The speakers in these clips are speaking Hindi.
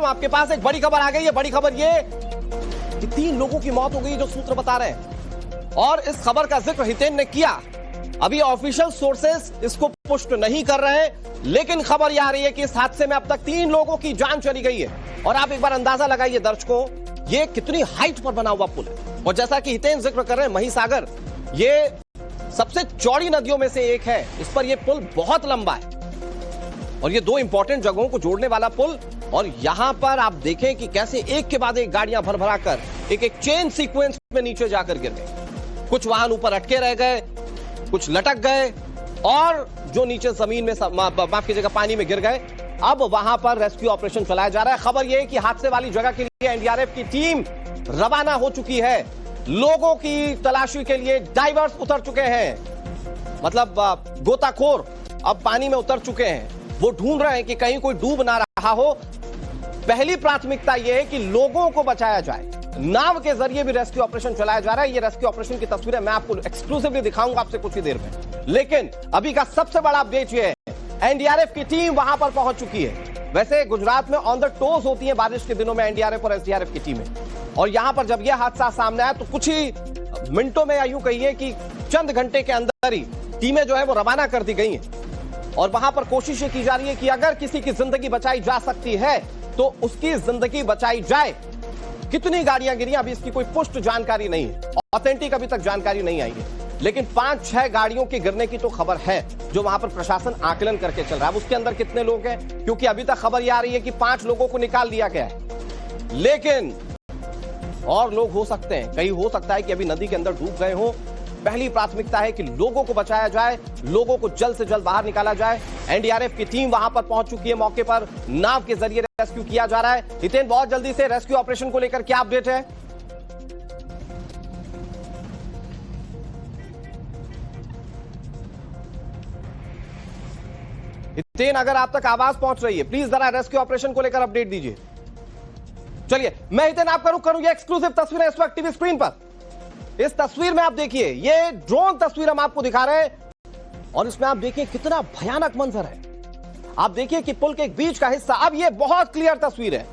आपके पास एक बड़ी खबर आ गई है। बड़ी खबर ये कि 3 लोगों की मौत हो गई, जो सूत्र बता रहे हैं। और इस खबर का जिक्र हितेन ने किया। अभी ऑफिशियल सोर्सेस इसको पुष्ट नहीं कर रहे हैं, लेकिन खबर यह आ रही है कि इस हादसे में अब तक 3 लोगों की जान चली गई है। और आप एक बार अंदाजा लगाइए दर्शकों, ये कितनी हाइट पर बना हुआ पुल है। और जैसा कि हितेन जिक्र कर रहे हैं, महिसागर ये सबसे चौड़ी नदियों में से एक है। इस पर यह पुल बहुत लंबा है और ये 2 इंपॉर्टेंट जगहों को जोड़ने वाला पुल। और यहां पर आप देखें कि कैसे एक के बाद एक गाड़ियां भर भरा कर एक चेन सीक्वेंस में नीचे जाकर गिर गए। कुछ वाहन ऊपर अटके रह गए, कुछ लटक गए और जो नीचे जमीन में माफ कीजिएगा पानी में गिर गए। अब वहां पर रेस्क्यू ऑपरेशन चलाया जा रहा है। खबर यह है कि हादसे वाली जगह के लिए एनडीआरएफ की टीम रवाना हो चुकी है। लोगों की तलाशी के लिए डाइवर्स उतर चुके हैं, मतलब गोताखोर अब पानी में उतर चुके हैं। वो ढूंढ रहे हैं कि कहीं कोई डूब ना रहा हो। पहली प्राथमिकता यह है कि लोगों को बचाया जाए। नाव के जरिए भी रेस्क्यू ऑपरेशन चलाया जा रहा है। ये रेस्क्यू ऑपरेशन की तस्वीरें मैं आपको एक्सक्लूसिवली दिखाऊंगा आपसे कुछ ही देर में। लेकिन अभी का सबसे बड़ा अपडेट यह है, एनडीआरएफ की टीम वहां पर पहुंच चुकी है। वैसे गुजरात में ऑन द टोज होती है बारिश के दिनों में एनडीआरएफ और एसडीआरएफ की टीमें। और यहां पर जब यह हादसा सामने आया तो कुछ ही मिनटों में या यूं कहिए कि चंद घंटे के अंदर ही टीमें जो है वो रवाना कर दी गई हैं। और वहां पर कोशिश की जा रही है कि अगर किसी की जिंदगी बचाई जा सकती है तो उसकी जिंदगी बचाई जाए। कितनी गाड़ियां गिरी अभी इसकी कोई पुष्ट जानकारी नहीं है, ऑथेंटिक अभी तक जानकारी नहीं आई है। लेकिन 5-6 गाड़ियों के गिरने की तो खबर है, जो वहां पर प्रशासन आकलन करके चल रहा है। उसके अंदर कितने लोग हैं, क्योंकि अभी तक खबर यह आ रही है कि 5 लोगों को निकाल दिया गया है, लेकिन और लोग हो सकते हैं। कहीं हो सकता है कि अभी नदी के अंदर डूब गए हो। पहली प्राथमिकता है कि लोगों को बचाया जाए, लोगों को जल्द से जल्द बाहर निकाला जाए। एनडीआरएफ की टीम वहां पर पहुंच चुकी है। मौके पर नाव के जरिए रेस्क्यू किया जा रहा है। हितेन, बहुत जल्दी से रेस्क्यू ऑपरेशन को लेकर क्या अपडेट है? हितेन, अगर आप तक आवाज पहुंच रही है, प्लीज जरा रेस्क्यू ऑपरेशन को लेकर अपडेट दीजिए। चलिए, मैं हितेन आपका रुख करूं। ये एक्सक्लूसिव तस्वीरें इस वक्त टीवी स्क्रीन पर। इस तस्वीर में आप देखिए, ये ड्रोन तस्वीर हम आपको दिखा रहे हैं और इसमें आप देखिए कितना भयानक मंजर है। आप देखिए कि पुल के बीच का हिस्सा, अब ये बहुत क्लियर तस्वीर है,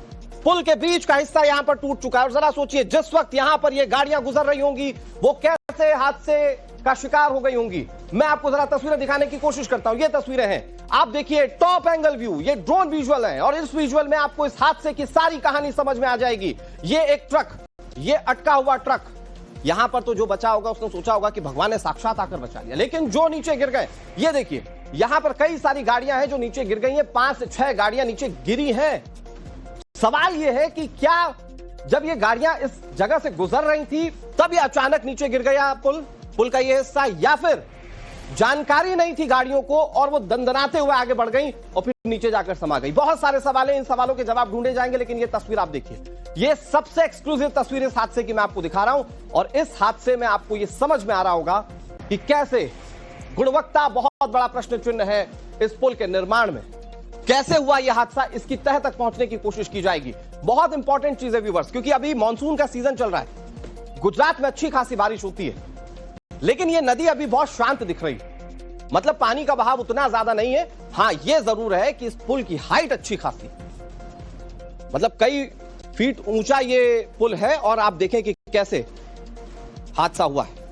पुल के बीच का हिस्सा यहां पर टूट चुका है। और जरा सोचिए, जिस वक्त यहां पर ये गाड़ियां गुजर रही होंगी वो कैसे हादसे का शिकार हो गई होंगी। मैं आपको जरा तस्वीरें दिखाने की कोशिश करता हूं। ये तस्वीरें हैं, आप देखिए टॉप एंगल व्यू, ये ड्रोन विजुअल है और इस विजुअल में आपको इस हादसे की सारी कहानी समझ में आ जाएगी। ये एक ट्रक, ये अटका हुआ ट्रक, यहां पर तो जो बचा होगा उसने सोचा होगा कि भगवान ने साक्षात आकर बचा लिया, लेकिन जो नीचे गिर गए, ये देखिए यहां पर कई सारी गाड़ियां हैं जो नीचे गिर गई हैं। 5 से 6 गाड़ियां नीचे गिरी हैं। सवाल यह है कि क्या जब ये गाड़ियां इस जगह से गुजर रही थी तब ये अचानक नीचे गिर गया पुल का ये हिस्सा, या फिर जानकारी नहीं थी गाड़ियों को और वो दंदनाते हुए आगे बढ़ गई और फिर नीचे जाकर समा गई। बहुत सारे सवाल हैं, इन सवालों के जवाब ढूंढे जाएंगे। लेकिन ये तस्वीर आप देखिए, ये सबसे एक्सक्लूसिव तस्वीर इस हादसे की मैं आपको दिखा रहा हूं और इस हादसे में आपको ये समझ में आ रहा होगा कि कैसे गुणवत्ता बहुत बड़ा प्रश्न चिन्ह है इस पुल के निर्माण में। कैसे हुआ यह हादसा, इसकी तह तक पहुंचने की कोशिश की जाएगी। बहुत इंपॉर्टेंट चीज है व्यूअर्स, क्योंकि अभी मानसून का सीजन चल रहा है। गुजरात में अच्छी खासी बारिश होती है, लेकिन यह नदी अभी बहुत शांत दिख रही है, मतलब पानी का बहाव उतना ज्यादा नहीं है। हां, यह जरूर है कि इस पुल की हाइट अच्छी खासी, मतलब कई फीट ऊंचा ये पुल है। और आप देखें कि कैसे हादसा हुआ है।